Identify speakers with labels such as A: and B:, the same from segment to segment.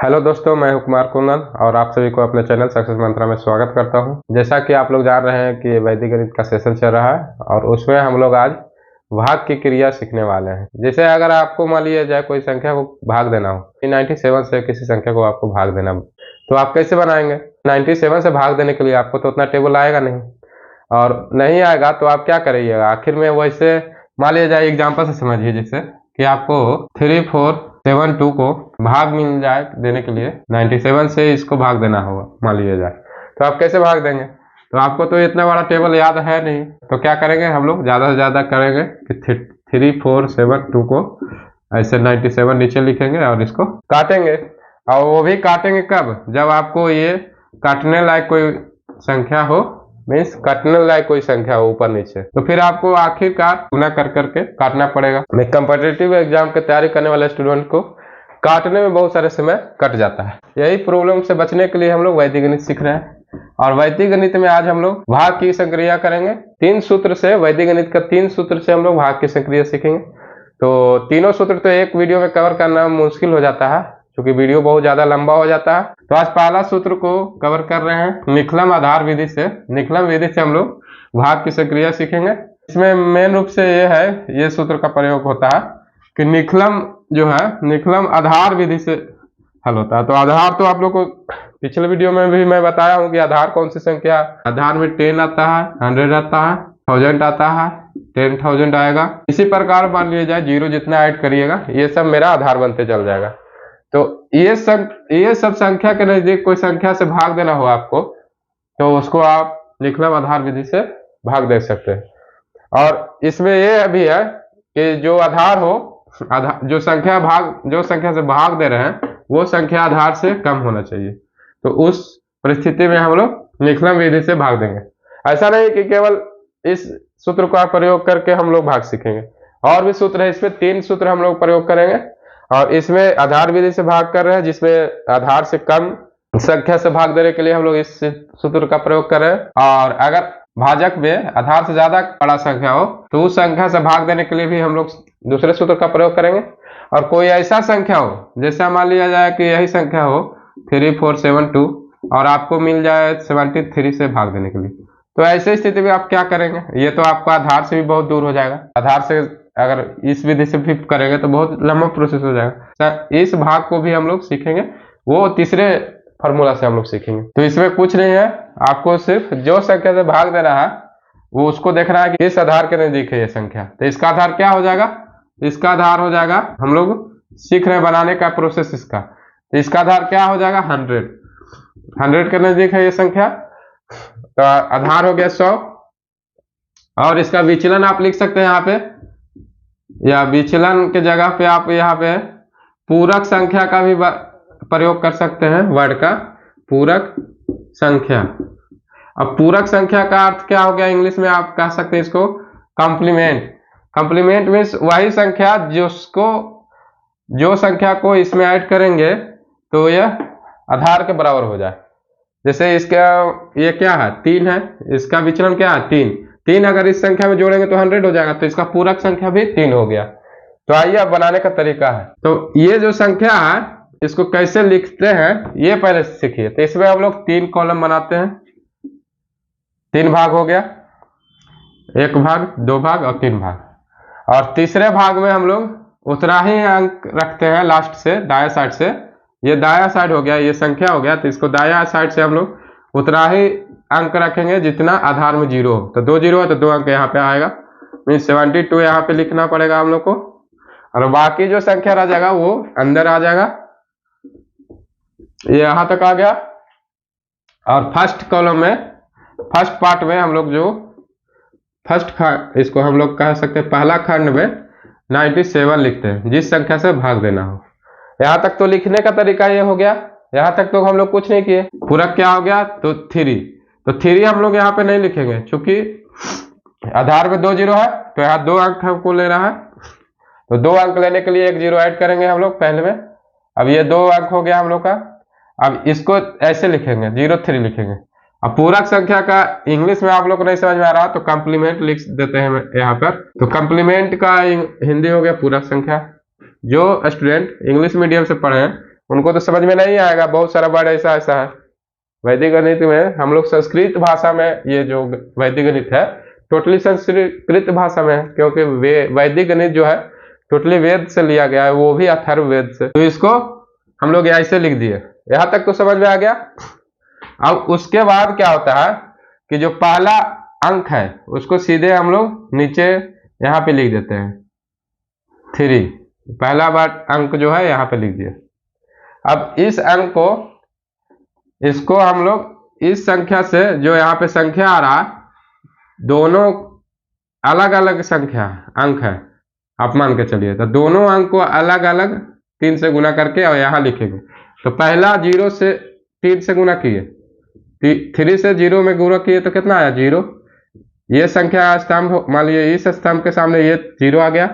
A: Hello दोस्तों, मैं हूं कुमार कुंदन और आप सभी को अपने चैनल सक्सेस मंत्रा में स्वागत करता हूं। जैसा कि आप लोग जान रहे हैं कि वैदिक गणित का सेशन चल रहा है और उसमें हम लोग आज भाग की क्रिया सीखने वाले हैं। जैसे अगर आपको मान लिया जाए कोई संख्या को भाग देना हो, 97 से किसी संख्या को आपको भाग देना, तो आप कैसे बनाएंगे? 97 से भाग देने के लिए आपको तो उतना टेबल आएगा नहीं, और नहीं आएगा तो आप क्या करिएगा आखिर में? वैसे मान लिया जाए एग्जाम्पल से समझिए, जैसे कि आपको 3472 को भाग मिल जाए देने के लिए 97 से इसको भाग देना होगा मान लिया जाए, तो आप कैसे भाग देंगे? तो आपको तो इतना बड़ा टेबल याद है नहीं, तो क्या करेंगे हम लोग? ज़्यादा से ज़्यादा करेंगे कि 3472 को ऐसे 97 नीचे लिखेंगे और इसको काटेंगे। और वो भी काटेंगे कब? जब आपको ये काटने लायक कोई संख्या हो, मीन्स काटने लायक कोई संख्या हो ऊपर नीचे, तो फिर आपको आखिरकार गुना कर करके काटना पड़ेगा। मैं कॉम्पिटिटिव एग्जाम की तैयारी करने वाले स्टूडेंट को काटने में बहुत सारे समय कट जाता है। यही प्रॉब्लम से बचने के लिए हम लोग वैदिक गणित सीख रहे हैं, और वैदिक गणित में आज हम लोग भाग की संक्रिया करेंगे। 3 सूत्र से, वैदिक गणित का 3 सूत्र से हम लोग भाग की संक्रिया सीखेंगे। तो तीनों सूत्र तो एक वीडियो में कवर करना मुश्किल हो जाता है, क्योंकि वीडियो बहुत ज्यादा लंबा हो जाता है। तो आज पहला सूत्र को कवर कर रहे हैं निखलम आधार विधि से। निखलम विधि से हम लोग भाग की संक्रिया सीखेंगे। इसमें मेन रूप से ये है, ये सूत्र का प्रयोग होता है कि निखलम जो है, निखलम आधार विधि से हल होता है। तो आधार तो आप लोग को पिछले वीडियो में भी मैं बताया हूँ कि आधार कौन सी संख्या। आधार में 10 आता है, 100 आता है, 1000 आता है, 10,000 आएगा। इसी प्रकार मान लिया जाए 0 जितना ऐड करिएगा ये सब मेरा आधार बनते चल जाएगा। तो ये सब संख्या के नजदीक कोई संख्या से भाग देना हो आपको, तो उसको आप निखलम आधार विधि से भाग दे सकते हैं। और इसमें ये भी है कि जो आधार हो, जो संख्या से भाग दे रहे हैं वो संख्या आधार से कम होना चाहिए। तो उस परिस्थिति में हम लोग निखलम विधि से भाग देंगे। ऐसा नहीं कि केवल इस सूत्र का प्रयोग करके हम लोग भाग सीखेंगे, और भी सूत्र है। इसमें 3 सूत्र हम लोग प्रयोग करेंगे, और इसमें आधार विधि से भाग कर रहे हैं, जिसमें आधार से कम संख्या से भाग देने के लिए हम लोग इस सूत्र का प्रयोग कर रहे हैं। और अगर भाजक में आधार से ज्यादा बड़ा संख्या हो तो उस संख्या से भाग देने के लिए भी हम लोग दूसरे सूत्र का प्रयोग करेंगे। और कोई ऐसा संख्या हो, जैसा मान लिया जाए कि यही संख्या हो 3472 और आपको मिल जाए 73 से भाग देने के लिए, तो ऐसे स्थिति में आप क्या करेंगे? ये तो आपका आधार से भी बहुत दूर हो जाएगा। आधार से अगर इस विधि से भी करेंगे तो बहुत लंबा प्रोसेस हो जाएगा। इस भाग को भी हम लोग सीखेंगे, वो तीसरे फॉर्मूला से हम लोग सीखेंगे। तो इसमें कुछ नहीं है, आपको सिर्फ जो संख्या से भाग दे रहा है वो उसको देखना है कि इस आधार के नजदीक है ये संख्या। तो इसका आधार क्या हो जाएगा? इसका आधार हो जाएगा, हम लोग सीख रहे हैं बनाने का प्रोसेस इसका। तो इसका आधार क्या हो जाएगा? 100 के नजदीक है ये संख्या, तो आधार हो गया 100। और इसका विचलन आप लिख सकते हैं यहाँ पे, या विचलन के जगह पे आप यहाँ पे पूरक संख्या का भी प्रयोग कर सकते हैं, वर्ड का पूरक संख्या। अब पूरक संख्या का अर्थ क्या हो गया? इंग्लिश में आप कह सकते हैं इसको कॉम्प्लीमेंट। कॉम्प्लीमेंट मीन्स वही संख्या जो संख्या को इसमें ऐड करेंगे तो यह आधार के बराबर हो जाए। जैसे इसका ये क्या है? 3 है, इसका विचलन क्या है? 3 अगर इस संख्या में जोड़ेंगे तो 100 हो जाएगा, तो इसका पूरक संख्या भी 3 हो गया। तो आइए अब बनाने का तरीका है। तो ये जो संख्या है इसको कैसे लिखते हैं ये पहले सीखिए। तो इसमें हम लोग 3 कॉलम बनाते हैं, 3 भाग हो गया, 1 भाग, 2 भाग और 3 भाग। और तीसरे भाग में हम लोग उतना ही अंक रखते हैं लास्ट से, दाएं साइड से। ये दायां साइड हो गया, ये संख्या हो गया, तो इसको दायां साइड से हम लोग उतना ही अंक रखेंगे जितना आधार में 0 हो। तो 2 0 है तो 2 अंक यहाँ पे आएगा, मीन्स 72 यहाँ पे लिखना पड़ेगा हम लोग को। और बाकी जो संख्या रह जाएगा वो अंदर आ जाएगा, ये यहाँ तक आ गया। और फर्स्ट कॉलम में, फर्स्ट पार्ट में हम लोग जो फर्स्ट खंड, इसको हम लोग कह सकते हैं पहला खंड में 97 लिखते हैं, जिस संख्या से भाग देना हो। यहाँ तक तो लिखने का तरीका ये हो गया। यहाँ तक तो हम लोग कुछ नहीं किए। पूरक क्या हो गया? तो 3। तो 3 हम लोग यहाँ पे नहीं लिखेंगे, क्योंकि आधार में 2 0 है, तो यहाँ 2 अंक हमको लेना है। तो 2 अंक लेने के लिए 1 0 ऐड करेंगे हम लोग पहले में। अब ये 2 अंक हो गया हम लोग का। अब इसको ऐसे लिखेंगे, 03 लिखेंगे। अब पूरक संख्या का इंग्लिश में आप लोग को नहीं समझ में आ रहा तो कॉम्प्लीमेंट लिख देते हैं यहाँ पर। तो कॉम्प्लीमेंट का हिंदी हो गया पूरक संख्या। जो स्टूडेंट इंग्लिश मीडियम से पढ़े हैं उनको तो समझ में नहीं आएगा, बहुत सारा वर्ड ऐसा ऐसा है। वैदिक गणित में हम लोग संस्कृत भाषा में, ये जो वैदिक गणित है टोटली संस्कृत भाषा में है, क्योंकि वैदिक गणित जो है टोटली वेद से लिया गया है, वो भी अथर्ववेद से। तो इसको हम लोग ऐसे लिख दिए, यहां तक तो समझ में आ गया। अब उसके बाद क्या होता है कि जो पहला अंक है उसको सीधे हम लोग नीचे यहाँ पे लिख देते हैं 3। पहला बार अंक जो है यहाँ पे लिख दिए। अब इस अंक को, इसको हम लोग इस संख्या से, जो यहाँ पे संख्या आ रहा है, दोनों अलग अलग संख्या अंक है, आप मान के चलिए, तो दोनों अंक को अलग अलग 3 से गुना करके और यहाँ लिखेंगे। तो पहला 0 से 3 से गुना किए, 3 से 0 में गुना किए तो कितना आया 0। ये संख्या स्तंभ, मान लीजिए इस स्तंभ के सामने ये 0 आ गया।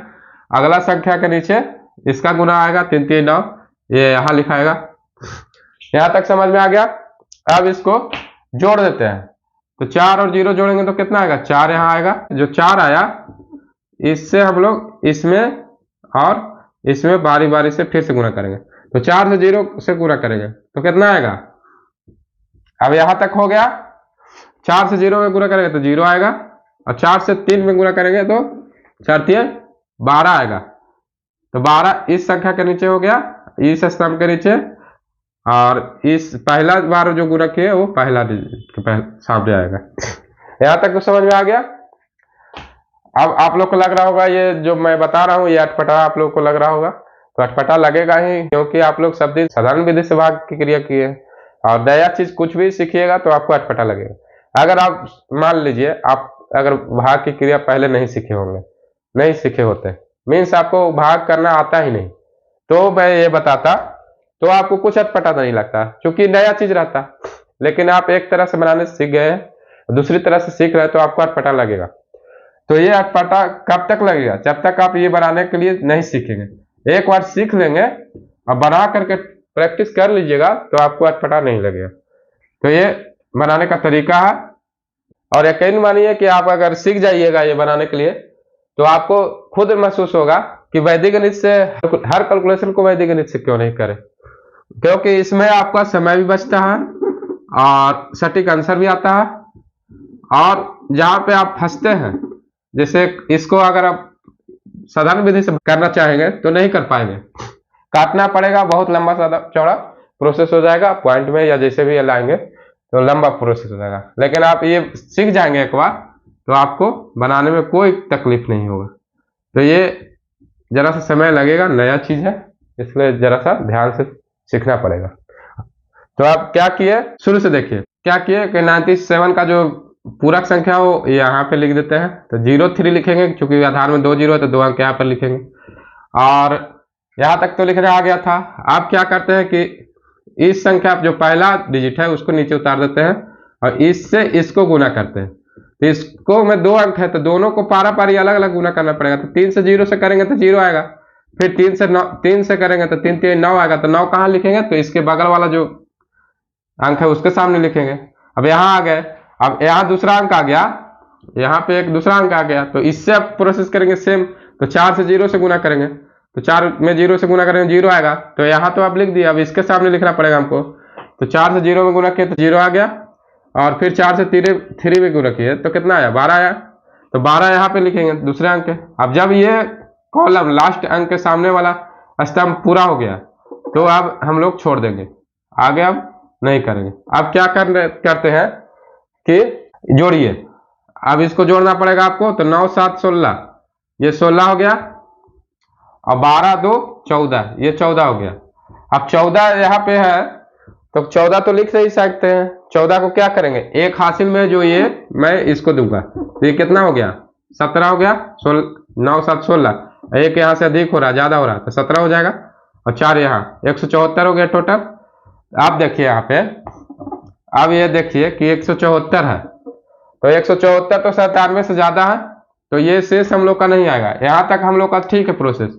A: अगला संख्या के नीचे इसका गुना आएगा 3 3 9, ये यहाँ लिखाएगा। यहाँ तक समझ में आ गया। अब इसको जोड़ देते हैं, तो 4 और 0 जोड़ेंगे तो कितना आएगा 4 यहाँ आएगा। जो 4 आया इससे हम लोग इसमें और इसमें बारी बारी से फिर से गुना करेंगे। तो 4 से 0 से गुना करेंगे तो कितना आएगा। अब यहां तक हो गया। 4 से 0 में गुना करेंगे तो 0 आएगा, और 4 से 3 में गुना करेंगे तो 4 3 12 आएगा। तो 12 इस संख्या के नीचे हो गया, इस स्तंभ के नीचे, और इस पहला बार जो गुना किए वो पहला सामने आएगा। यहां तक तो समझ में आ गया। अब आप लोग को लग रहा होगा ये जो मैं बता रहा हूँ ये अटपटा आप लोग को लग रहा होगा, तो अटपटा लगेगा ही, क्योंकि आप लोग सब दिन साधारण विधि से भाग की क्रिया किए, और नया चीज कुछ भी सीखिएगा तो आपको अटपटा लगेगा। अगर आप मान लीजिए आप अगर भाग की क्रिया पहले नहीं सीखे होंगे, नहीं सीखे होते, मीन्स आपको भाग करना आता ही नहीं, तो मैं ये बताता तो आपको कुछ अटपटा नहीं लगता, क्योंकि नया चीज रहता। लेकिन आप एक तरह से बनाने सीख गए, दूसरी तरह से सीख रहे हैं, तो आपको अटपटा लगेगा। तो ये अटपटा कब तक लगेगा, जब तक आप ये बनाने के लिए नहीं सीखेंगे। एक बार सीख लेंगे और बना करके प्रैक्टिस कर लीजिएगा तो आपको अटपटा नहीं लगेगा। तो ये बनाने का तरीका है, और यकीन मानिए कि आप अगर सीख जाइएगा ये बनाने के लिए तो आपको खुद महसूस होगा कि वैदिक गणित से हर कैलकुलेशन को वैदिक गणित से क्यों नहीं करें, क्योंकि इसमें आपका समय भी बचता है और सटीक आंसर भी आता है। और जहां पे आप फंसते हैं, जैसे इसको अगर आप साधारण विधि से करना चाहेंगे तो नहीं कर पाएंगे, काटना पड़ेगा, बहुत लंबा चौड़ा प्रोसेस हो जाएगा, पॉइंट में या जैसे भी लाएंगे तो लंबा प्रोसेस हो जाएगा। लेकिन आप ये सीख जाएंगे एक बार तो आपको बनाने में कोई तकलीफ नहीं होगा। तो ये जरा सा समय लगेगा, नया चीज है, इसलिए जरा सा ध्यान से सीखना पड़ेगा। तो आप क्या किए, शुरू से देखिए क्या किए कि 97 का जो पूरक संख्या हो यहाँ पे लिख देते हैं। तो 03 लिखेंगे, क्योंकि आधार में 2 0 है तो 2 अंक यहाँ पर लिखेंगे, और यहाँ तक तो लिखना आ गया था। आप क्या करते हैं कि इस संख्या जो पहला डिजिट है उसको नीचे उतार देते हैं और इससे इसको गुना करते हैं। तो इसको में 2 अंक है तो दोनों को पारा पारी अलग अलग गुना करना पड़ेगा। तो 3 से 0 से करेंगे तो 0 आएगा, फिर 3 से करेंगे तो 3 3 9 आएगा। तो 9 कहाँ लिखेंगे, तो इसके बगल वाला जो अंक है उसके सामने लिखेंगे। अब यहाँ आ गए, अब यहाँ दूसरा अंक आ गया, यहाँ पे एक दूसरा अंक आ गया, तो इससे अब प्रोसेस करेंगे सेम। तो 4 से 0 से गुना करेंगे, तो 4 में 0 से गुना करेंगे 0 आएगा। तो यहाँ तो आप लिख दिया, अब इसके सामने लिखना पड़ेगा हमको। तो 4 से 0 में गुना किए तो 0 आ गया, और फिर 4 से 3 में गुना किए तो कितना आया 12 आया। तो 12 यहाँ पे लिखेंगे दूसरे अंक के। अब जब ये कॉलम लास्ट अंक के सामने वाला स्तंभ पूरा हो गया तो अब हम लोग छोड़ देंगे, आगे अब नहीं करेंगे। अब क्या करते हैं कि जोड़िए, अब इसको जोड़ना पड़ेगा आपको। तो 9 7 16, ये 16 हो गया, और 12 2 14, ये 14 हो गया। अब 14 यहाँ पे है तो 14 तो लिख ही सकते हैं। 14 को क्या करेंगे, एक हासिल में जो ये मैं इसको दूंगा, तो ये कितना हो गया 17 हो गया। 9 7 16, एक यहाँ से अधिक हो रहा है, ज्यादा हो रहा है, तो 17 हो जाएगा, और 4 यहाँ 174 हो गया टोटल। आप देखिए यहाँ पे, अब ये देखिए कि 174 है, तो 174 तो 97 से ज्यादा है, तो ये शेष हम लोग का नहीं आएगा। यहाँ तक हम लोग का ठीक है प्रोसेस।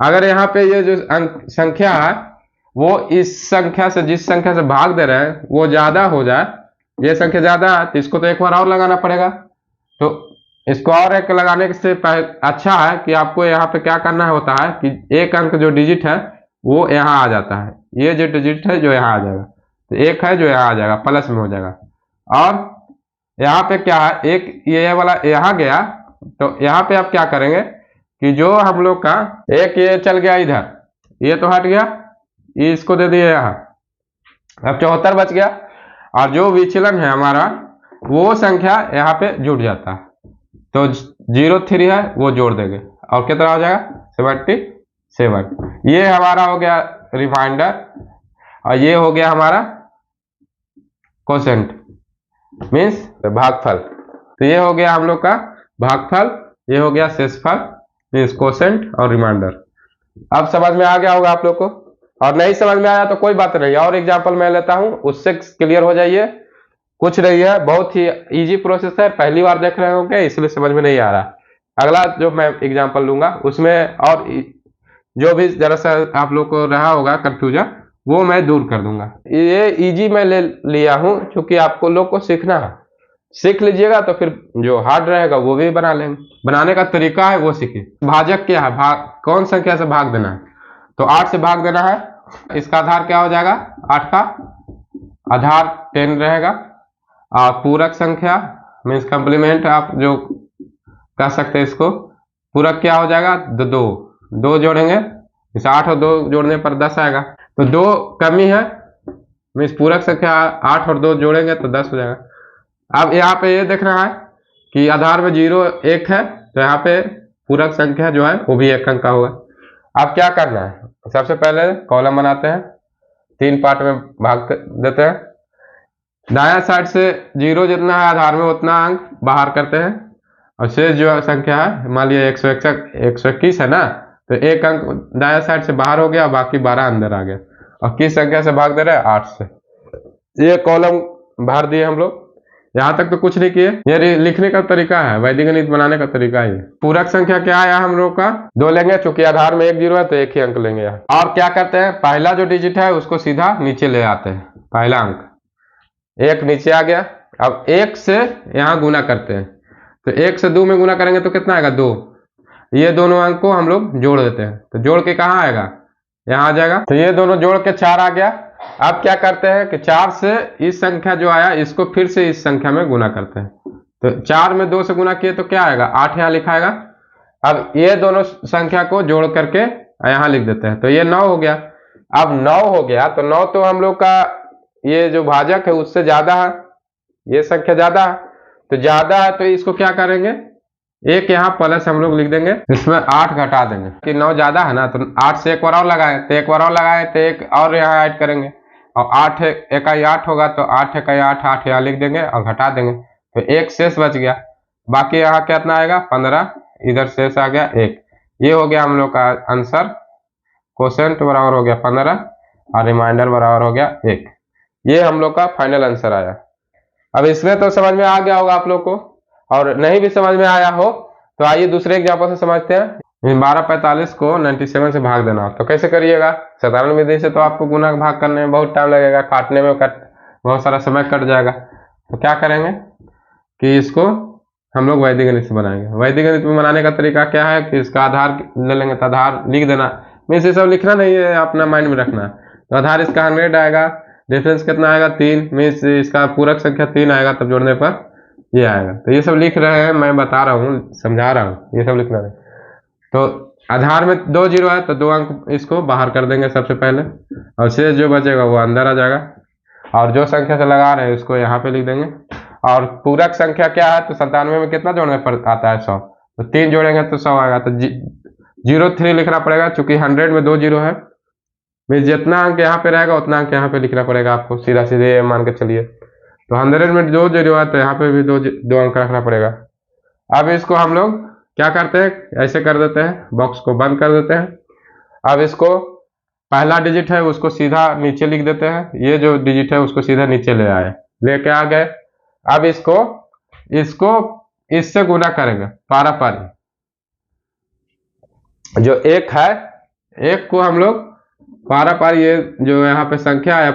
A: अगर यहाँ पे ये जो संख्या है वो इस संख्या से, जिस संख्या से भाग दे रहे हैं वो ज्यादा हो जाए, ये संख्या ज्यादा है, तो इसको तो एक बार और लगाना पड़ेगा। तो इसको और एक लगाने से अच्छा है कि आपको यहाँ पे क्या करना होता है कि एक अंक जो डिजिट है वो यहाँ आ जाता है, ये जो डिजिट है जो यहाँ आ जाएगा, तो 1 है जो यहाँ आ जाएगा, प्लस में हो जाएगा। और यहाँ पे क्या है, एक ये वाला यहाँ गया, तो यहाँ पे आप क्या करेंगे कि जो हम लोग का एक ये चल गया इधर, ये तो हट गया, ये इसको दे दिए यहाँ, अब 74 बच गया। और जो विचलन है हमारा वो संख्या यहाँ पे जुड़ जाता है, तो 03 है वो जोड़ देंगे और कितना हो जाएगा 77। ये हमारा हो गया रिमाइंडर और ये हो गया हमारा कोसेंट मीन्स भागफल। तो ये हो गया हम लोग का भागफल, ये हो गया शेषफल मीन्स कोसेंट और रिमाइंडर। अब समझ में आ गया होगा आप लोग को, और नहीं समझ में आया तो कोई बात नहीं, और एग्जांपल मैं लेता हूं उससे क्लियर हो जाइए। कुछ नहीं है, बहुत ही इजी प्रोसेस है, पहली बार देख रहे होंगे इसलिए समझ में नहीं आ रहा। अगला जो मैं एग्जांपल लूंगा उसमें और जो भी जरा सा आप लोग को रहा होगा कंफ्यूजन वो मैं दूर कर दूंगा। ये इजी मैं ले लिया हूं क्योंकि आपको लोग को सीखना है, सीख लीजिएगा तो फिर जो हार्ड रहेगा वो भी बना लेंगे। बनाने का तरीका है वो सीखिए। भाजक क्या है, भाग कौन संख्या से भाग देना है, तो 8 से भाग देना है। इसका आधार क्या हो जाएगा, 8 का आधार 10 रहेगा। और पूरक संख्या मीन्स कंप्लीमेंट आप जो कह सकते हैं इसको, पूरक क्या हो जाएगा, 2 जोड़ेंगे, इस 8 और 2 जोड़ने पर 10 आएगा। तो 2 कमी है मीन्स पूरक संख्या 8 और 2 जोड़ेंगे तो 10 हो जाएगा। अब यहाँ पे ये देख रहा है कि आधार में 0 1 है, तो यहाँ पे पूरक संख्या जो है वो भी 1 अंक का होगा। अब क्या करना है, सबसे पहले कॉलम बनाते हैं, 3 पार्ट में भाग देते हैं। दाया साइड से 0 जितना है आधार में उतना अंक बाहर करते हैं, और शेष जो संख्या है मान लिया 121 है ना, तो 1 अंक दाया साइड से बाहर हो गया, बाकी 12 अंदर आ गया। और किस संख्या से भाग दे रहे हैं, 8 से। ये कॉलम भर दिए हम लोग, यहाँ तक तो कुछ नहीं किए। ये लिखने का तरीका है, वैदिक गणित बनाने का तरीका ही है। पूरक संख्या क्या आया हम लोग का, 2 लेंगे, चूंकि आधार में 1 0 है तो 1 ही अंक लेंगे यहाँ। और क्या करते हैं, पहला जो डिजिट है उसको सीधा नीचे ले आते हैं, पहला अंक 1 नीचे आ गया। अब 1 से यहाँ गुना करते हैं, तो 1 से 2 में गुना करेंगे तो कितना आएगा, 2। ये दोनों अंक को हम लोग जोड़ देते हैं, तो जोड़ के कहाँ आएगा, यहाँ आ जाएगा। तो ये दोनों जोड़ के 4 आ गया। अब क्या करते हैं कि 4 से इस संख्या जो आया इसको फिर से इस संख्या में गुना करते हैं, तो 4 में 2 से गुना किए तो क्या आएगा, 8 यहाँ लिखाएगा। अब ये दोनों संख्या को जोड़ करके यहाँ लिख देते हैं, तो ये 9 हो गया। अब 9 हो गया तो 9 तो हम लोग का ये जो भाजक है उससे ज्यादा है, ये संख्या ज्यादा है, तो ज्यादा है तो इसको क्या करेंगे, एक यहाँ प्लस हम लोग लिख देंगे, इसमें 8 घटा देंगे कि 9 ज्यादा है ना, तो 8 से एक बार और लगाए, तो एक बार और लगाए तो एक और यहाँ ऐड करेंगे, और 8 इकाई 8 होगा तो 8 इकाई 8 8 यहाँ लिख देंगे और घटा देंगे, तो 1 शेष बच गया। बाकी यहाँ कितना आएगा, 15, इधर शेष आ गया 1। ये हो गया हम लोग का आंसर। कोसेंट बराबर हो गया 15 और रिमाइंडर बराबर हो गया 1। ये हम लोग का फाइनल आंसर आया। अब इसमें तो समझ में आ गया होगा आप लोग को, और नहीं भी समझ में आया हो तो आइए दूसरे एग्जांपल से समझते हैं। 1245 को 97 से भाग देना, तो कैसे करिएगा, साधारण विधि से तो आपको गुना भाग करने में बहुत टाइम लगेगा, काटने में बहुत सारा समय कट जाएगा। तो क्या करेंगे कि इसको हम लोग वैदिक गणित से बनाएंगे। वैदिक गणित में बनाने का तरीका क्या है कि इसका आधार ले लेंगे, तो आधार लिख देना, मीन्स ये सब लिखना नहीं है, अपना माइंड में रखना। तो आधार इसका 100 आएगा, डिफरेंस कितना आएगा 3, मीन्स इसका पूरक संख्या 3 आएगा, तब जोड़ने पर ये आएगा। तो ये सब लिख रहे हैं, मैं बता रहा हूँ, समझा रहा हूँ, ये सब लिखना नहीं। तो आधार में 2 0 है तो 2 अंक इसको बाहर कर देंगे सबसे पहले, और शेष जो बचेगा वो अंदर आ जाएगा, और जो संख्या से लगा रहे हैं उसको यहाँ पे लिख देंगे। और पूरक संख्या क्या है, तो 97 में कितना जोड़ने पर आता है, 100, तो 3 जोड़ेंगे तो 100 आएगा, तो 03 लिखना पड़ेगा, चूंकि 100 में 2 0 है, मीन्स जितना अंक यहाँ पे रहेगा उतना अंक यहाँ पे लिखना पड़ेगा आपको, सीधा सीधे मान के चलिए। तो 100 में 2 0 है तो यहाँ पे भी 2 अंक रखना पड़ेगा। अब इसको हम लोग क्या करते हैं, ऐसे कर देते हैं, बॉक्स को बंद कर देते हैं। अब इसको पहला डिजिट है उसको सीधा नीचे लिख देते हैं, ये जो डिजिट है उसको सीधा नीचे ले आए, लेके आ गए। अब इसको इससे गुना करेंगे पारापारी, जो 1 है 1 को हम लोग पारापारी, ये जो यहाँ पे संख्या आया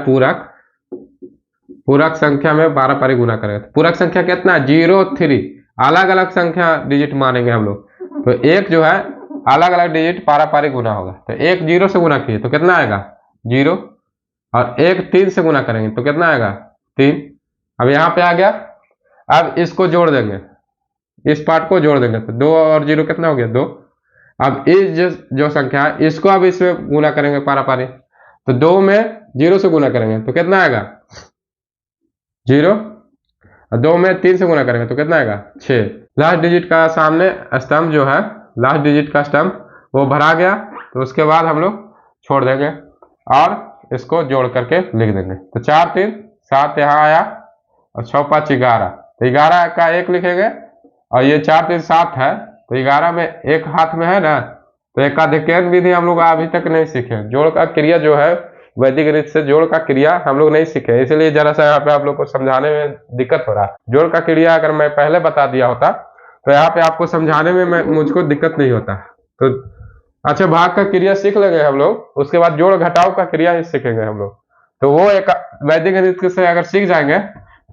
A: पूरक संख्या में पारापारी गुना करेंगे। पूरक संख्या कितना, 0 3, अलग अलग संख्या डिजिट मानेंगे हम लोग, तो 1 जो है अलग अलग डिजिट पारापारी गुना होगा। तो 1 0 से गुना किए तो कितना आएगा, 0, और एक 3 से गुना करेंगे तो कितना आएगा 3। अब यहाँ पे आ गया। अब इसको जोड़ देंगे, इस पार्ट को जोड़ देंगे तो 2 और 0 कितना हो गया 2। अब इस जो संख्या है इसको अब इसमें गुना करेंगे पारा पारी, तो 2 में 0 से गुना करेंगे तो कितना आएगा 0, और 2 में 3 से गुना करेंगे तो कितना आएगा 6। लास्ट डिजिट का सामने स्तंभ जो है, लास्ट डिजिट का स्तंभ वो भरा गया, तो उसके बाद हम लोग छोड़ देंगे और इसको जोड़ करके लिख देंगे। तो 4 3 7 यहाँ आया और 6 5 11, तो 11 का 1 लिखेंगे और ये 4 3 7 है, तो 11 में एक हाथ में है ना, तो एकाधिकरण विधि हम लोग अभी तक नहीं सीखे। जोड़ का क्रिया जो है वैदिक गणित से जोड़ का क्रिया हम लोग नहीं सीखे, इसलिए जरा सा यहाँ पे आप लोग को समझाने में दिक्कत हो रहा है। जोड़ का क्रिया अगर मैं पहले बता दिया होता तो यहाँ पे आपको समझाने में मुझको दिक्कत नहीं होता। तो अच्छा, भाग का क्रिया सीख लेंगे हम लोग, उसके बाद जोड़ घटाव का क्रिया ही सीखेंगे हम लोग। तो वो एक वैदिक गणित से अगर सीख जाएंगे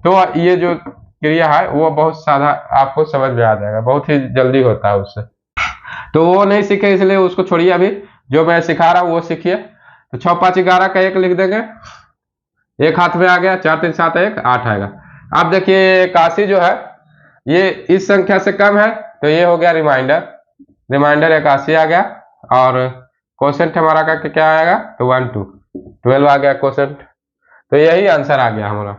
A: तो ये जो क्रिया है वो बहुत सादा आपको समझ में आ जाएगा, बहुत ही जल्दी होता है उससे। तो वो नहीं सीखे इसलिए उसको छोड़िए, अभी जो मैं सिखा रहा हूँ वो सीखिए। तो 6 5 11 का 1 लिख देंगे, एक हाथ में आ गया, 4 3 7 1 8 आएगा। अब देखिए 81 जो है ये इस संख्या से कम है, तो ये हो गया रिमाइंडर, रिमाइंडर 81 आ गया। और क्वोशेंट हमारा का क्या आएगा तो 1 2 12 आ गया क्वोशेंट। तो यही आंसर आ गया हमारा।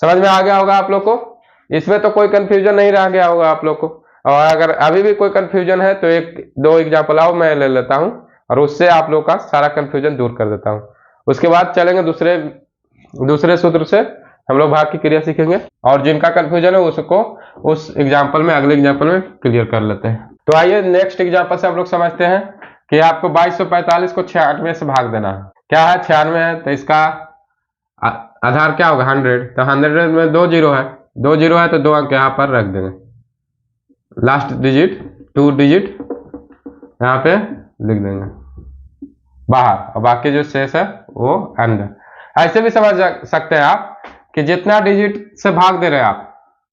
A: समझ में आ गया होगा आप लोग को, इसमें तो कोई कंफ्यूजन नहीं रह गया होगा आप लोग को। और अगर अभी भी कोई कंफ्यूजन है तो 1 2 एग्जाम्पल आओ मैं ले लेता हूं और उससे आप लोग का सारा कंफ्यूजन दूर कर देता हूं। उसके बाद चलेंगे दूसरे सूत्र से हम लोग भाग की क्रिया सीखेंगे, और जिनका कंफ्यूजन है उसको उस एग्जाम्पल में, अगले एग्जाम्पल में क्लियर कर लेते हैं। तो आइए नेक्स्ट एग्जाम्पल से हम लोग समझते हैं कि आपको 2245 को 96 से भाग देना है। क्या है 96 है, तो इसका आधार क्या होगा 100, तो 100 में 2 0 है, 2 0 है तो 2 अंक यहाँ पर रख देंगे, लास्ट डिजिट 2 डिजिट यहाँ पे लिख देंगे बाहर, और बाकी जो शेष है वो अंदर। ऐसे भी समझ सकते हैं आप कि जितना डिजिट से भाग दे रहे हैं आप,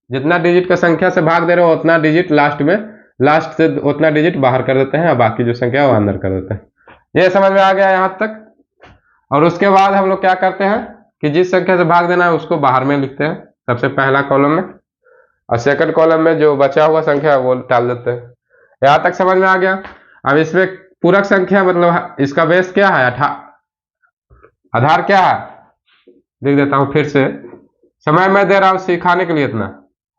A: जितना डिजिट का संख्या से भाग दे रहे हो उतना डिजिट लास्ट से उतना डिजिट बाहर कर देते हैं और बाकी जो संख्या है वो अंदर कर देते हैं। ये समझ में आ गया यहाँ तक। और उसके बाद हम लोग क्या करते हैं कि जिस संख्या से भाग देना है उसको बाहर में लिखते हैं, सबसे पहला कॉलम में, और सेकंड कॉलम में जो बचा हुआ संख्या है वो डाल देते हैं। यहाँ तक समझ में आ गया। अब इसमें पूरक संख्या मतलब इसका बेस क्या है, आधार क्या है, लिख देता हूं फिर से, समय मैं दे रहा हूं सिखाने के लिए, इतना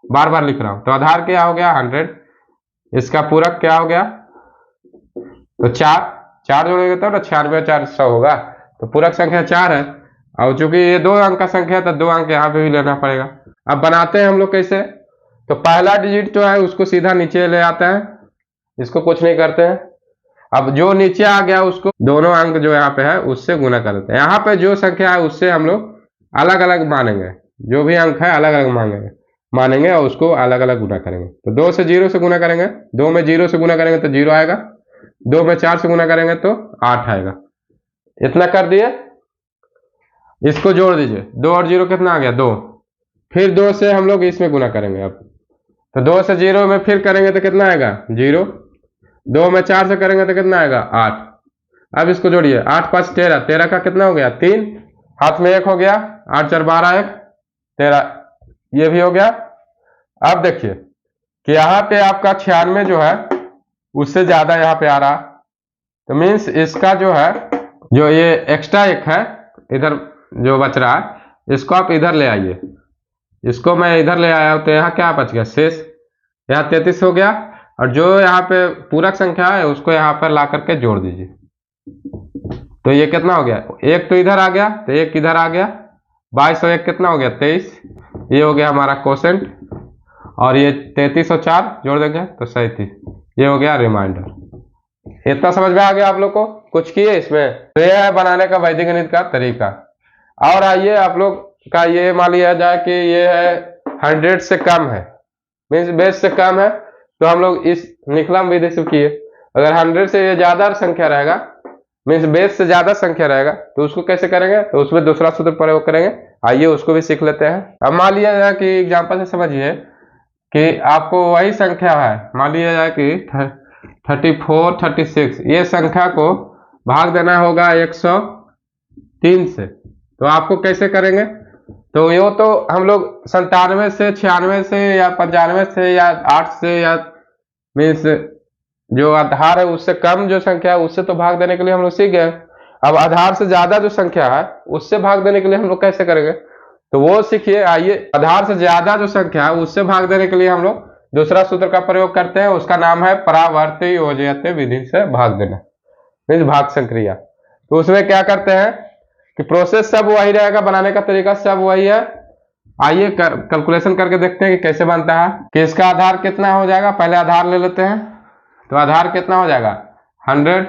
A: बार बार लिख रहा हूं। तो आधार क्या हो गया 100, इसका पूरक क्या हो गया तो 4 जोड़ेंगे तो ना 96 4 100 होगा, तो पूरक संख्या 4 है। और चूंकि ये 2 अंक का संख्या है तो 2 अंक यहाँ पे भी लेना पड़ेगा। अब बनाते हैं हम लोग कैसे, तो पहला डिजिट जो है उसको सीधा नीचे ले आते हैं, इसको कुछ नहीं करते हैं। अब जो नीचे आ गया उसको दोनों अंक जो यहाँ पे है उससे गुना कर देते हैं। यहाँ पे जो संख्या है उससे हम लोग अलग अलग मानेंगे, जो भी अंक है अलग अलग मानेंगे और उसको अलग अलग गुना करेंगे। तो 2 से 0 से गुना करेंगे, 2 में 0 से गुना करेंगे तो 0 आएगा, 2 में 4 से गुना करेंगे तो 8 आएगा। इतना कर दिए, इसको जोड़ दीजिए, 2 और 0 कितना आ गया 2, फिर 2 से हम लोग इसमें गुना करेंगे। अब तो 2 से 0 में फिर करेंगे तो कितना आएगा 0, 2 में 4 से करेंगे तो कितना आएगा 8। अब इसको जोड़िए, 8 5 13, 13 का कितना हो गया 3, हाथ में 1 हो गया, 8 4 12 1 13, ये भी हो गया। अब देखिए कि यहाँ पे आपका 96 जो है उससे ज्यादा यहाँ पे आ रहा, तो मीन्स इसका जो है जो ये एक्स्ट्रा 1 है इधर जो बच रहा है इसको आप इधर ले आइए, इसको मैं इधर ले आया हूं तो यहाँ क्या बच गया शेष, यहाँ 33 हो गया। और जो यहाँ पे पूरक संख्या है उसको यहाँ पर ला करके जोड़ दीजिए, तो ये कितना हो गया, 1 तो इधर आ गया तो 1 इधर आ गया, 22 और 1 कितना हो गया 23, ये हो गया हमारा क्वोशेंट। और ये 33 और 4 जोड़ देंगे तो 37, ये हो गया रिमाइंडर। इतना समझ में आ गया आप लोग को, कुछ किए इसमें। तो यह है बनाने का वैदिक गणित का तरीका। और आइए आप लोग का ये मान लिया जाए कि ये है 100 से कम है, मीन्स बेस से कम है, तो हम लोग इस निकलम विधि से किए। अगर 100 से ये ज्यादा संख्या रहेगा, मीन्स बेस से ज्यादा संख्या रहेगा, तो उसको कैसे करेंगे, तो उसमें दूसरा सूत्र प्रयोग करेंगे। आइए उसको भी सीख लेते हैं। अब मान लिया जाए कि एग्जाम्पल से समझिए कि आपको वही संख्या है, मान लिया जाए कि 34 36, ये संख्या को भाग देना होगा 103 से। तो आपको कैसे करेंगे, तो यो तो हम लोग 97 से 96 से या 95 से या 8 से या मीन्स जो आधार है उससे कम जो संख्या है उससे तो भाग देने के लिए हम लोग सीख गए। अब आधार से ज्यादा जो संख्या है उससे भाग देने के लिए हम लोग कैसे करेंगे, तो वो सीखिए। आइए, आधार से ज्यादा जो संख्या है उससे भाग देने के लिए हम लोग दूसरा सूत्र का प्रयोग करते हैं, उसका नाम है परावर्ती योजयत विधि से भाग देना, मीन्स भाग संक्रिया। तो उसमें क्या करते हैं कि प्रोसेस सब वही रहेगा, बनाने का तरीका सब वही है। आइए कैलकुलेशन करके देखते हैं कि कैसे बनता है, कि इसका आधार कितना हो जाएगा। पहले आधार ले लेते हैं, तो आधार कितना हो जाएगा 100,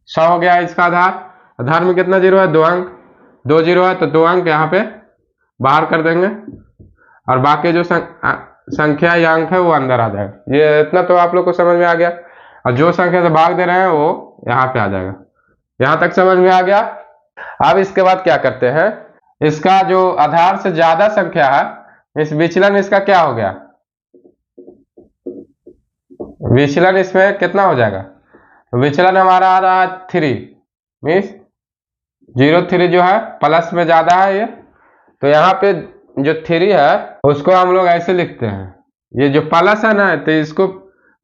A: 100 हो गया इसका आधार। आधार में कितना जीरो है, 2 अंक, 2 जीरो है तो 2 अंक यहाँ पे बाहर कर देंगे, और बाकी जो संख्या या अंक है वो अंदर आ जाएगा। ये इतना तो आप लोग को समझ में आ गया, और जो संख्या से भाग दे रहे हैं वो यहाँ पे आ जाएगा। यहाँ तक समझ में आ गया। अब इसके बाद क्या करते हैं, इसका जो आधार से ज्यादा संख्या है, इस विचलन इसका क्या हो गया, विचलन इसमें कितना हो जाएगा, विचलन हमारा आ रहा है 3, मीन्स 0.3 जो है प्लस में ज्यादा है ये, तो यहाँ पे जो 3 है उसको हम लोग ऐसे लिखते हैं, ये जो प्लस है ना तो इसको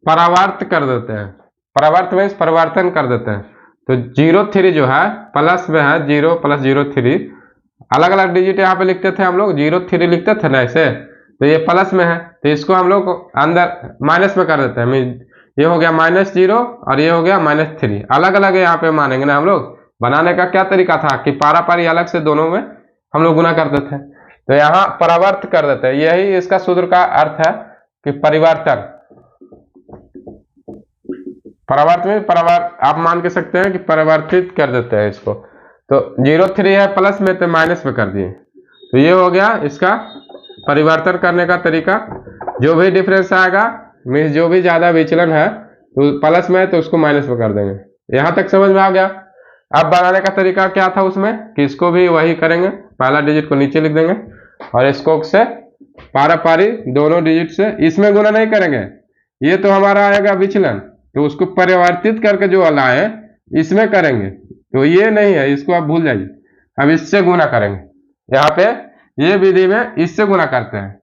A: परावर्त कर देते हैं, परावर्त मीन्स परिवर्तन कर देते हैं। तो 0.3 जो है प्लस में है, 0 + 0.3, अलग अलग डिजिट यहाँ पे लिखते थे हम लोग, 0.3 लिखते थे ना ऐसे, तो ये प्लस में है तो इसको हम लोग अंदर माइनस में कर देते हैं। ये हो गया -0 और ये हो गया -3, अलग अलग यहाँ पे मानेंगे ना हम लोग। बनाने का क्या तरीका था कि पारा पारी अलग से दोनों में हम लोग गुना करते थे, तो यहाँ परावर्त कर देते हैं। यही इसका सूत्र का अर्थ है कि परिवर्तन, परावर्त में आप मान के सकते हैं कि परिवर्तित कर देते हैं इसको। तो 0.3 है प्लस में तो माइनस में कर दिए, तो ये हो गया इसका परिवर्तन करने का तरीका। जो भी डिफरेंस आएगा मीन्स जो भी ज्यादा विचलन है तो प्लस में है तो उसको माइनस में कर देंगे। यहां तक समझ में आ गया। अब बनाने का तरीका क्या था उसमें, कि इसको भी वही करेंगे, पहला डिजिट को नीचे लिख देंगे और इसको से पारा पारी दोनों डिजिट से इसमें गुना नहीं करेंगे, ये तो हमारा आएगा विचलन, तो उसको परिवर्तित करके जो लाए इसमें करेंगे, तो ये नहीं है, इसको आप भूल जाइए। अब इससे गुना करेंगे, यहाँ पे ये विधि में इससे गुना करते हैं,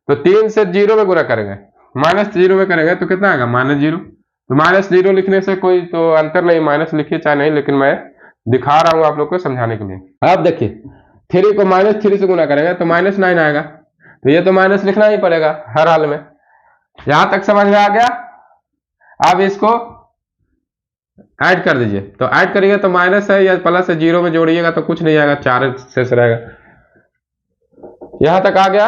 A: तो 3 से 0 में गुना करेंगे, -0 में करेंगे तो कितना आएगा -0। तो -0 लिखने से कोई तो अंतर नहीं, माइनस लिखिए चाहे नहीं, लेकिन मैं दिखा रहा हूं आप लोग को समझाने के लिए। अब देखिए 3 को -3 से गुना करेंगे तो -9 आएगा, तो ये तो माइनस लिखना ही पड़ेगा हर हाल में। यहां तक समझ में आ गया। अब इसको ऐड कर दीजिए, तो ऐड करिएगा तो माइनस है या प्लस है, 0 में जोड़िएगा तो कुछ नहीं आएगा, 4 शेष रहेगा। यहां तक आ गया।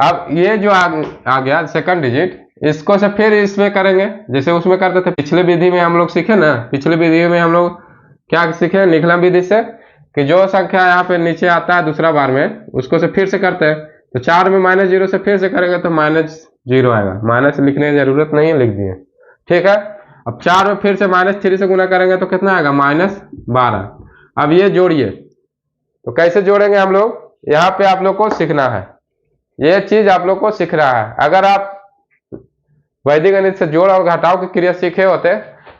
A: अब ये जो आ गया सेकंड डिजिट, इसको से फिर इसमें करेंगे जैसे उसमें करते थे। पिछले विधि में हम लोग सीखे ना, पिछले विधि में हम लोग क्या सीखे, निखलन विधि से, कि जो संख्या यहाँ पे नीचे आता है दूसरा बार में उसको से फिर से करते हैं। तो 4 में -0 से फिर से करेंगे तो -0 आएगा, माइनस लिखने की जरूरत नहीं है, लिख दिए, ठीक है। अब 4 में फिर से -3 से गुना करेंगे तो कितना आएगा -12। अब ये जोड़िए, तो कैसे जोड़ेंगे हम लोग, यहाँ पे आप लोग को सीखना है, ये चीज आप लोग को सीख रहा है। अगर आप वैदिक गणित से जोड़ और घटाव की क्रिया सीखे होते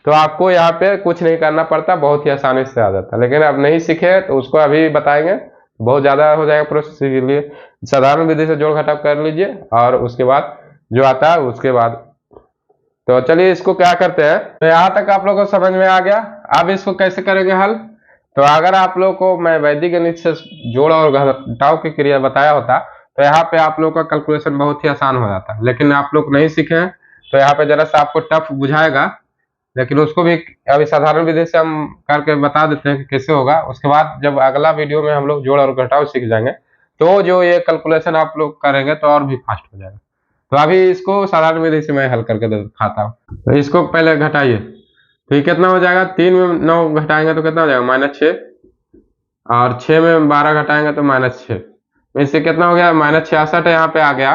A: तो आपको यहाँ पे कुछ नहीं करना पड़ता, बहुत ही आसानी से आ जाता। लेकिन अब नहीं सीखे तो उसको अभी बताएंगे, बहुत ज्यादा हो जाएगा प्रोसेस के लिए। साधारण विधि से जोड़ घटाव कर लीजिए और उसके बाद जो आता है उसके बाद। तो चलिए इसको क्या करते हैं, तो यहाँ तक आप लोगों को समझ में आ गया। अब इसको कैसे करेंगे हल, तो अगर आप लोग को मैं वैदिक गणित से जोड़ और घटाव की क्रिया बताया होता तो यहाँ पे आप लोग का कैलकुलेशन बहुत ही आसान हो जाता, लेकिन आप लोग नहीं सीखे हैं तो यहाँ पे जरा सा आपको टफ बुझाएगा, लेकिन उसको भी अभी साधारण विधि से हम करके बता देते हैं कि कैसे होगा। उसके बाद जब अगला वीडियो में हम लोग जोड़ और घटाव सीख जाएंगे तो जो ये कैलकुलेशन आप लोग करेंगे तो और भी फास्ट हो जाएगा। तो अभी इसको साधारण विधि से मैं हल करके दिखाता हूँ। तो इसको पहले घटाइए, तो ये कितना हो जाएगा, 3 में 9 घटाएंगे तो कितना हो जाएगा -6, और 6 में 12 घटाएंगे तो -6, इससे कितना हो गया -66 यहाँ पे आ गया,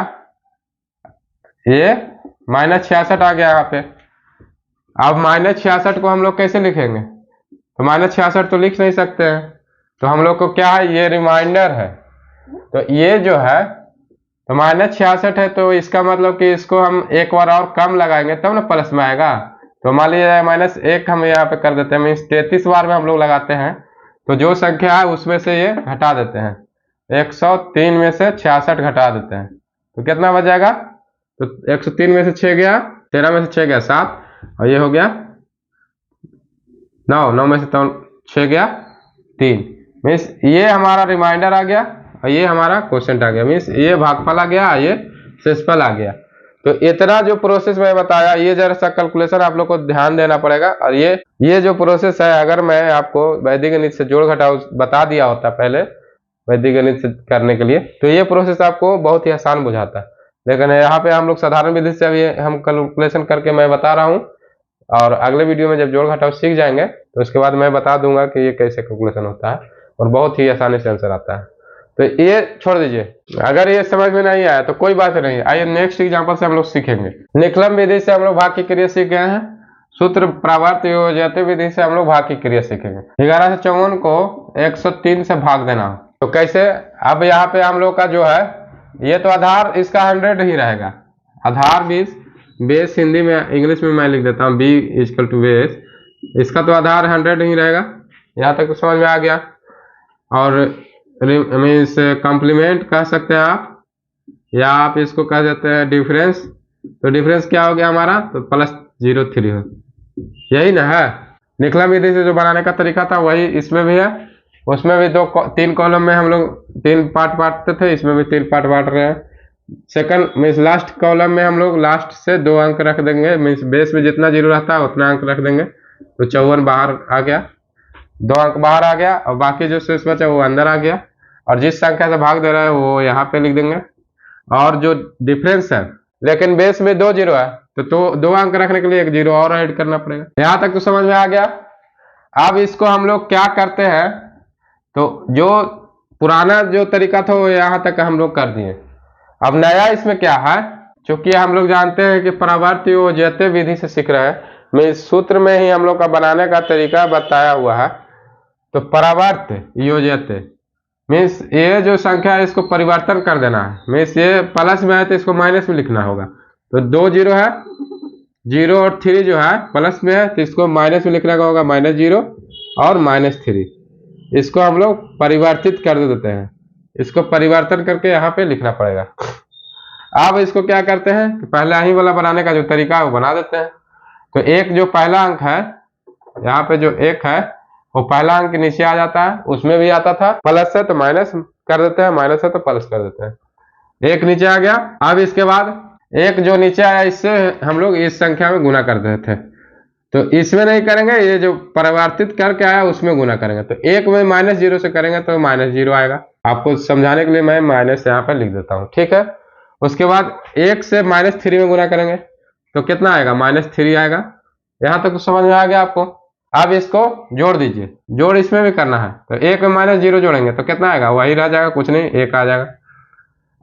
A: ये -66 आ गया यहाँ पे। अब -66 को हम लोग कैसे लिखेंगे, तो -66 तो लिख नहीं सकते हैं, तो हम लोग को क्या है, ये रिमाइंडर है, तो ये जो है तो -66 है, तो इसका मतलब कि इसको हम एक बार और कम लगाएंगे तब ना प्लस में आएगा। तो मान लीजिए -1 हम यहाँ पे कर देते हैं, मीन्स 33 बार में हम लोग लगाते हैं, तो जो संख्या है उसमें से ये घटा देते हैं, 103 में से 66 घटा देते हैं, तो कितना बच जाएगा? तो 103 में से 6 गया, 13 में से 6 गया 7, और ये हो गया 9, 9 में से 6 गया 3। मीन्स ये हमारा रिमाइंडर आ गया और ये हमारा क्वेश्चन आ गया। मीन्स ये भागफल आ गया, ये शेषफल आ गया। तो इतना जो प्रोसेस मैं बताया, ये जरा सा कैलकुलेशन आप लोग को ध्यान देना पड़ेगा। और ये जो प्रोसेस है, अगर मैं आपको वैदिक गणित से जोड़ घटाव बता दिया होता पहले वैदिक गणित से करने के लिए, तो ये प्रोसेस आपको बहुत ही आसान बुझाता है। लेकिन यहाँ पे हम लोग साधारण विधि से अभी हम कैलकुलेशन करके मैं बता रहा हूँ, और अगले वीडियो में जब जोड़ घटाव सीख जाएंगे तो उसके बाद मैं बता दूंगा कि ये कैसे कैलकुलेशन होता है, और बहुत ही आसानी से आंसर आता है। तो ये छोड़ दीजिए, अगर ये समझ में नहीं आया तो कोई बात नहीं। आइए नेक्स्ट एग्जांपल से हम लोग सीखेंगे। निकलम विधि से हम लोग भाग की क्रिया सीख गए हैं। सूत्र प्रावर्त योज्यते विधि से हम लोग भाग की क्रिया सीखेंगे। 1154 को 103 से भाग देना, तो कैसे? अब यहाँ पे हम लोग का जो है, ये तो आधार इसका 100 ही रहेगा। आधार बेस हिंदी में, इंग्लिश में मैं लिख देता हूँ बी इक्वल टू बेस, इसका तो आधार 100 ही रहेगा। यहाँ तक तो समझ में आ गया। और मीन्स कॉम्प्लीमेंट कह सकते हैं आप, या आप इसको कह देते हैं डिफरेंस। तो डिफरेंस क्या हो गया हमारा? तो +03 हो, यही ना है। निकलम विधि से जो बनाने का तरीका था वही इसमें भी है। उसमें भी 3 कॉलम में हम लोग 3 पार्ट बांटते थे, इसमें भी 3 पार्ट बांट रहे हैं। सेकंड मीन्स लास्ट कॉलम में हम लोग लास्ट से 2 अंक रख देंगे। मीन्स बेस में जितना 0 रहता है उतना अंक रख देंगे। तो 54 बाहर आ गया, 2 अंक बाहर आ गया, और बाकी जो शेष बचा वो अंदर आ गया। और जिस संख्या से भाग दे रहा है वो यहाँ पे लिख देंगे। और जो डिफरेंस है, लेकिन बेस में 2 0 है, तो 2 अंक रखने के लिए 1 0 और ऐड करना पड़ेगा। यहाँ तक तो समझ में आ गया। अब इसको हम लोग क्या करते हैं, तो जो पुराना जो तरीका था वो यहाँ तक हम लोग कर दिए। अब नया इसमें क्या है, चूंकि हम लोग जानते हैं कि परावर्त योज्यते विधि से सीख रहे हैं, मैं इस सूत्र में ही हम लोग का बनाने का तरीका बताया हुआ है। तो परावर्त योज्यते मीन्स ये जो संख्या है इसको परिवर्तन कर देना है। मीन्स ये प्लस में है तो इसको माइनस में लिखना होगा। तो 2 0 है, 0 और 3 जो है प्लस में है तो इसको माइनस में लिखना होगा, -0 और -3। इसको हम लोग परिवर्तित कर देते हैं, इसको परिवर्तन करके यहाँ पे लिखना पड़ेगा। अब इसको क्या करते हैं कि पहले ही वाला बनाने का जो तरीका है वो बना देते हैं। तो एक जो पहला अंक है, यहाँ पे जो 1 है वो पहला अंक नीचे आ जाता है, उसमें भी आता था प्लस है तो माइनस कर देते हैं, माइनस है तो प्लस कर देते हैं। 1 नीचे आ गया। अब इसके बाद 1 जो नीचे आया इससे हम लोग इस संख्या में गुना कर देते थे। तो इसमें नहीं करेंगे, ये जो परिवर्तित करके आया उसमें गुना करेंगे। तो 1 में -0 से करेंगे तो -0 आएगा। आपको समझाने के लिए मैं माइनस यहाँ पर लिख देता हूँ, ठीक है। उसके बाद 1 से -3 में गुना करेंगे तो कितना आएगा? -3 आएगा। यहाँ तक तो समझ में आ गया आपको। अब इसको जोड़ दीजिए, जोड़ इसमें भी करना है। तो 1 में -0 जोड़ेंगे तो कितना आएगा? वही रह जाएगा, कुछ नहीं, 1 आ जाएगा।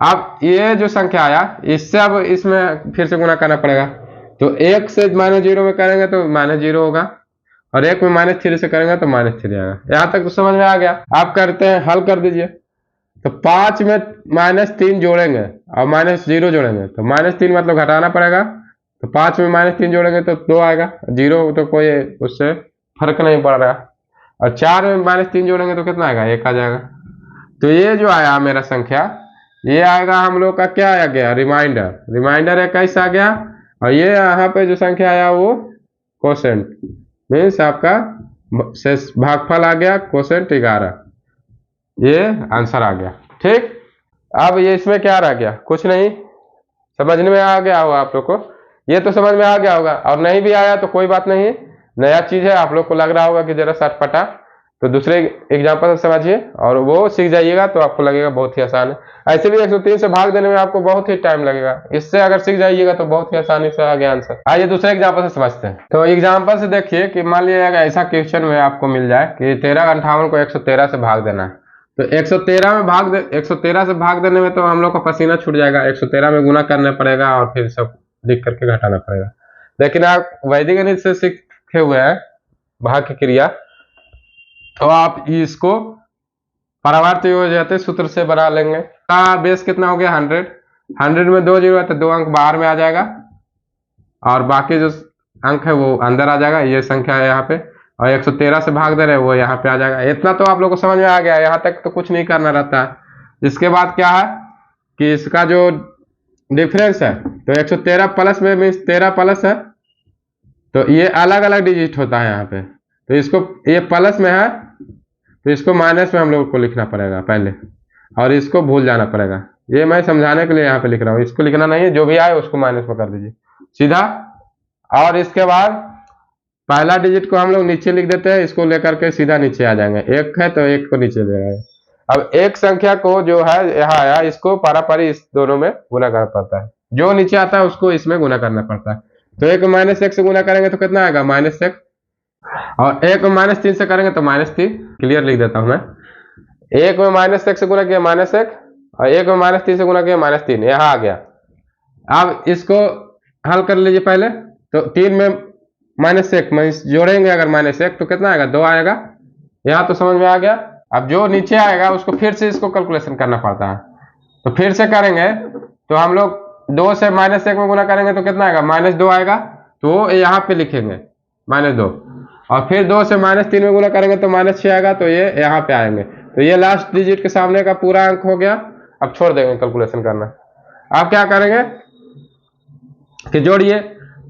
A: अब ये जो संख्या आया इससे अब इसमें फिर से गुना करना पड़ेगा। तो 1 से -0 में करेंगे तो -0 होगा, और 1 में -3 से करेंगे तो -3 आएगा। यहाँ तक तो समझ में आ गया। आप करते हैं, हल कर दीजिए। तो 5 में -3 जोड़ेंगे और -0 जोड़ेंगे तो -3 मतलब घटाना पड़ेगा। तो 5 में -3 जोड़ेंगे तो 2 आएगा, 0 तो कोई उससे फर्क नहीं पड़ रहा। और 4 में -3 जोड़ेंगे तो कितना आएगा? 1 आ जाएगा। तो ये जो आया मेरा संख्या, ये आएगा हम लोग का क्या आ गया? रिमाइंडर 21 आ गया। और ये यहाँ पे जो संख्या आया वो कोसेंट, मीन्स आपका भागफल आ गया कोसेंट 11। ये आंसर आ गया, ठीक। अब ये इसमें क्या रह गया? कुछ नहीं। समझने में आ गया होगा आप लोग को, ये तो समझ में आ गया होगा। और नहीं भी आया तो कोई बात नहीं, नया चीज है, आप लोग को लग रहा होगा कि जरा सटपटा, तो दूसरे एग्जाम्पल से समझिए और वो सीख जाइएगा तो आपको लगेगा बहुत ही आसान है। ऐसे भी 103 से भाग देने में आपको बहुत ही टाइम लगेगा, इससे अगर सीख जाइएगा तो बहुत ही आसानी से आ गया आंसर। आइए दूसरे एग्जाम्पल से समझते हैं। तो एग्जाम्पल से देखिए कि मान लीजिए अगर ऐसा क्वेश्चन में आपको मिल जाए कि 1358 को 113 से भाग देना है। तो 113 से भाग देने में तो हम लोग का पसीना छूट जाएगा। 113 में गुना करना पड़ेगा और फिर सब लिख करके घटाना पड़ेगा। लेकिन आप वैदिक गणित से सीखे हुए हैं भाग की क्रिया, तो आप इसको परावर्त योज्यते सूत्र से बना लेंगे। का बेस कितना हो गया? 100 में 2 0 है तो 2 अंक बाहर में आ जाएगा और बाकी जो अंक है वो अंदर आ जाएगा। ये संख्या है यहाँ पे। और 113 से भाग दे रहे हैं वो यहाँ पे आ जाएगा। इतना तो आप लोग को समझ में आ गया, यहाँ तक तो कुछ नहीं करना रहता है। इसके बाद क्या है कि इसका जो डिफरेंस है, तो 113 प्लस में मीन्स 13 प्लस है, तो ये अलग अलग डिजिट होता है यहाँ पे। तो इसको ये प्लस में है तो इसको माइनस में हम लोग को लिखना पड़ेगा पहले, और इसको भूल जाना पड़ेगा। ये मैं समझाने के लिए यहाँ पे लिख रहा हूँ, इसको लिखना नहीं है, जो भी आए उसको माइनस में कर दीजिए सीधा। और इसके बाद पहला डिजिट को हम लोग नीचे लिख देते हैं, इसको लेकर के सीधा नीचे आ जाएंगे। एक है तो एक को नीचे ले आए। अब एक संख्या को जो है यहाँ आया, इसको पारापारी इस दोनों में गुना करना पड़ता है, जो नीचे आता है उसको इसमें गुना करना पड़ता है। तो एक माइनस एक से गुना करेंगे तो कितना आएगा, माइनस एक, और एक में -3 से करेंगे तो -3। क्लियर लिख देता हूं मैं, एक में -1 से गुना किया -1, और एक में -3 से गुना किया -3, यहाँ आ गया। अब इसको हल कर लीजिए पहले। तो 3 में -1 जोड़ेंगे अगर -1 तो कितना आएगा, 2 आएगा। यहाँ तो समझ में आ गया। अब जो नीचे आएगा उसको फिर से इसको कैलकुलेशन करना पड़ता है, तो फिर से करेंगे। तो हम लोग 2 से -1 में गुना करेंगे तो कितना आएगा, -2 आएगा। तो यहाँ पे लिखेंगे -2, और फिर 2 से -3 में गुना करेंगे तो -6 आएगा, तो ये यहाँ पे आएंगे। तो ये लास्ट डिजिट के सामने का पूरा अंक हो गया। अब छोड़ देंगे कैलकुलेशन करना। अब क्या करेंगे कि जोड़िए,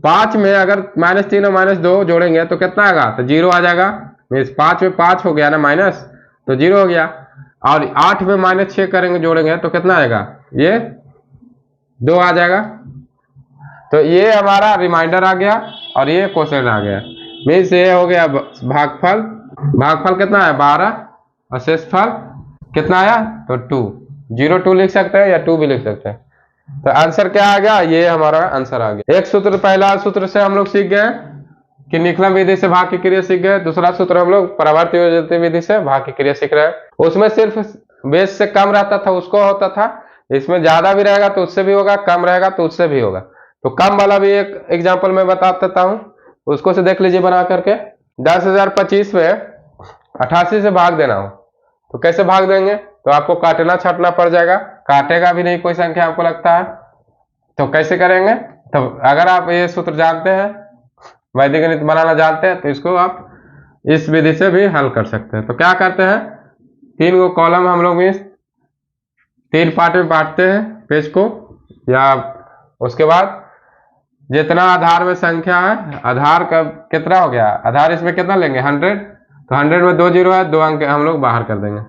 A: 5 में अगर -3 और -2 जोड़ेंगे तो कितना आएगा, तो 0 आ जाएगा। मीन्स 5 में 5 हो गया ना माइनस, तो 0 हो गया। और 8 में -6 करेंगे जोड़ेंगे तो कितना आएगा, ये 2 आ जाएगा। तो ये हमारा रिमाइंडर आ गया और ये क्वेश्चन आ गया। मीन्स ये हो गया भागफल। भागफल कितना है, 12, और शेषफल कितना आया, तो 2। 0 2 लिख सकते हैं या 2 भी लिख सकते हैं। तो आंसर क्या आ गया, ये हमारा आंसर आ गया। एक सूत्र, पहला सूत्र से हम लोग सीख गए कि निकलन विधि से भाग की क्रिया सीख गए। दूसरा सूत्र हम लोग परावर्ती विधि से भाग की क्रिया सीख रहे हैं। उसमें सिर्फ बेस से कम रहता था उसको होता था, इसमें ज्यादा भी रहेगा तो उससे भी होगा, कम रहेगा तो उससे भी होगा। तो कम वाला भी एक एग्जाम्पल मैं बता देता हूँ, उसको से देख लीजिए बना करके। 10,025 में 88 से भाग देना हो तो कैसे भाग देंगे, तो आपको काटना छाटना पड़ जाएगा। काटेगा भी नहीं कोई संख्या हमको लगता है, तो कैसे करेंगे। तो अगर आप ये सूत्र जानते हैं, वैदिक गणित बनाना जानते हैं, तो इसको आप इस विधि से भी हल कर सकते हैं। तो क्या करते हैं, 3 को कॉलम हम लोग इस 3 पार्ट में बांटते हैं पेज को, या उसके बाद जितना आधार में संख्या है, आधार का कितना हो गया, आधार इसमें कितना लेंगे 100, तो 100 में 2 0 है, 2 अंक हम लोग बाहर कर देंगे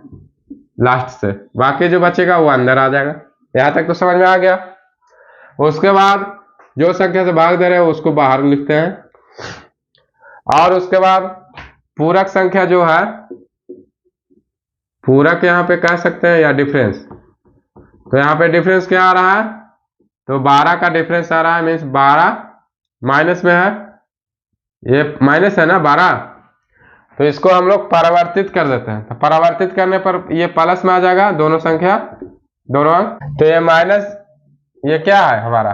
A: लास्ट से, बाकी जो बचेगा वो अंदर आ जाएगा। यहां तक तो समझ में आ गया। उसके बाद जो संख्या से भाग दे रहे हैं उसको बाहर लिखते हैं, और उसके बाद पूरक संख्या जो है, पूरक यहाँ पे कह सकते हैं या डिफरेंस। तो यहाँ पे डिफरेंस क्या आ रहा है, तो 12 का डिफरेंस आ रहा है। मीन्स 12 माइनस में है, ये माइनस है ना 12, तो इसको हम लोग परावर्तित कर देते हैं। तो परावर्तित करने पर ये प्लस में आ जाएगा, दोनों संख्या दोनों अंक। तो ये माइनस, ये क्या है हमारा,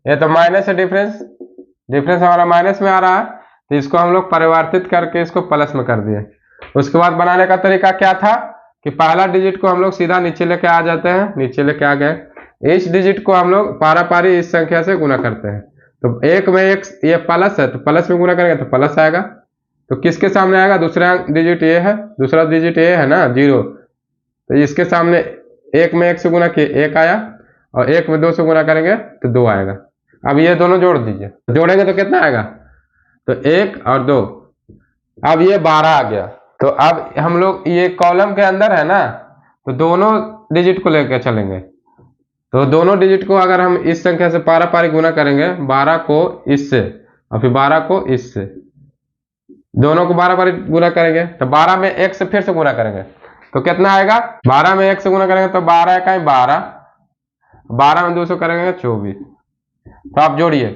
A: ये तो माइनस है, डिफरेंस हमारा माइनस में आ रहा है, तो इसको हम लोग परिवर्तित करके इसको प्लस में कर दिए। उसके बाद बनाने का तरीका क्या था कि पहला डिजिट को हम लोग सीधा नीचे लेके आ जाते हैं, नीचे लेके आ गए। इस डिजिट को हम लोग पारापारी इस संख्या से गुना करते हैं। तो 1 में 1, ये प्लस है तो प्लस में गुना करेंगे तो प्लस आएगा। तो किसके सामने आएगा, दूसरा डिजिट ये है, दूसरा डिजिट ये है ना 0, तो इसके सामने 1 में 1 से गुना किए 1 आया, और 1 में 2 से गुना करेंगे तो 2 आएगा। अब ये दोनों जोड़ दीजिए, जोड़ेंगे तो कितना आएगा, तो 1 और 2, अब ये 12 आ गया। तो अब हम लोग ये कॉलम के अंदर है ना, तो दोनों डिजिट को लेकर चलेंगे। तो दोनों डिजिट को अगर हम इस संख्या से पारापारी गुना करेंगे, 12 को इससे और फिर 12 को इससे, दोनों को पारापारी गुना करेंगे, तो 12 में 1 से फिर से गुना करेंगे तो कितना आएगा, 12 में 1 से गुना करेंगे तो 12 इकाई 12, 12 में 2 से करेंगे 24। तो आप जोड़िए,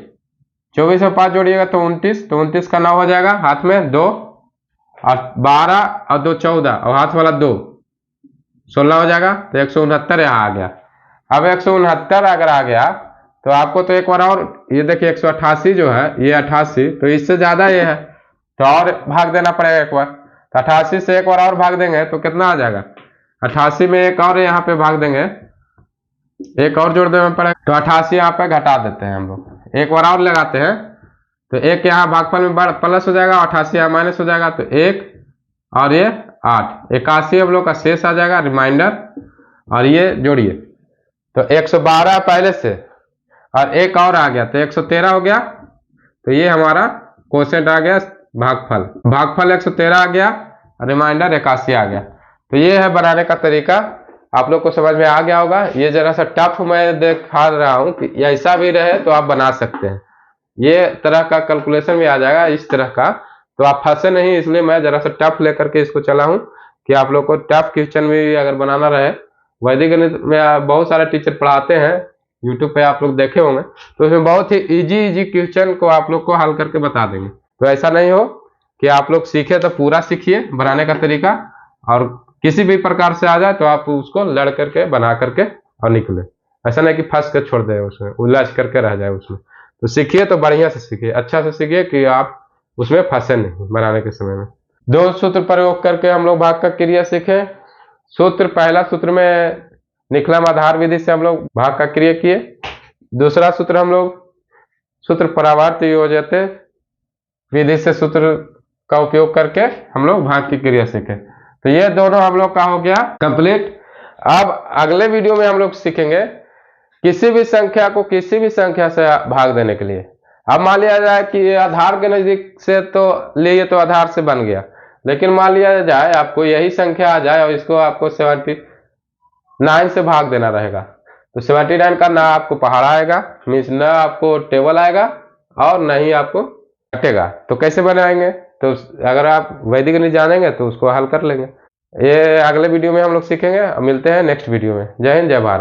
A: 24 में 5 जोड़िएगा तो 29, तो 29 का 9 हो जाएगा, हाथ में 2, और 12 और 2 14, और हाथ वाला 2 16 हो जाएगा। तो 169 यहाँ आ गया। अब 169 अगर आ गया तो आपको तो एक बार और, ये देखिए 188 जो है, ये 88, तो इससे ज्यादा ये है तो और भाग देना पड़ेगा एक बार। तो 88 से एक बार और भाग देंगे तो कितना आ जाएगा, 88 में एक और यहाँ पे भाग देंगे, एक और जोड़ देना पड़ेगा। तो 88 यहाँ पे घटा देते हैं हम लोग, एक बार और लगाते हैं। तो 1 यहाँ भागफल में प्लस हो जाएगा, 88 यहाँ माइनस हो जाएगा, तो 1 और ये 8, 81 हम लोग का शेष आ जाएगा रिमाइंडर, और ये जोड़िए तो 112 पहले से और 1 और आ गया तो 113 हो गया। तो ये हमारा क्वोशिएंट आ गया भागफल 113 आ गया, रिमाइंडर 81 आ गया। तो ये है बनाने का तरीका, आप लोग को समझ में आ गया होगा। ये जरा सा टफ मैं दिखा रहा हूँ कि ऐसा भी रहे तो आप बना सकते हैं, ये तरह का कैलकुलेशन भी आ जाएगा इस तरह का, तो आप फंसे नहीं। इसलिए मैं जरा सा टफ लेकर के इसको चला हूँ कि आप लोग को टफ क्वेश्चन भी अगर बनाना रहे। वैदिक गणित में बहुत सारे टीचर पढ़ाते हैं, यूट्यूब पे आप लोग देखे होंगे, तो उसमें बहुत ही इजी क्वेश्चन को आप लोग को हल करके बता देंगे। तो ऐसा नहीं हो कि आप लोग सीखे तो पूरा सीखिए बनाने का तरीका, और किसी भी प्रकार से आ जाए तो आप उसको लड़ करके बना करके और निकले। ऐसा नहीं कि फंस कर छोड़ दे, उसमें उलझ करके रह जाए उसमें। तो सीखिए तो बढ़िया से सीखिए, अच्छा से सीखिए कि आप उसमें फंसे नहीं बनाने के समय में। 2 सूत्र प्रयोग करके हम लोग भाग का क्रिया सीखे। सूत्र, पहला सूत्र में निखलम आधार विधि से हम लोग भाग का क्रिया किए। दूसरा सूत्र हम लोग सूत्र परावर्त योजते विधि से सूत्र का उपयोग करके हम लोग भाग की क्रिया सीखे। तो ये दोनों हम लोग का हो गया कंप्लीट। अब अगले वीडियो में हम लोग सीखेंगे किसी भी संख्या को किसी भी संख्या से भाग देने के लिए। अब मान लिया जाए कि आधार के नजदीक से तो लिए तो आधार से बन गया, लेकिन मान लिया जाए आपको यही संख्या आ जाए और इसको आपको 79 से भाग देना रहेगा, तो 79 का ना आपको पहाड़ा आएगा, मीन्स ना आपको टेबल आएगा और ना ही आपको कटेगा। तो कैसे बनाएंगे? तो अगर आप वैदिक गणित जानेंगे तो उसको हल कर लेंगे। ये अगले वीडियो में हम लोग सीखेंगे। मिलते हैं नेक्स्ट वीडियो में। जय हिंद, जय भारत।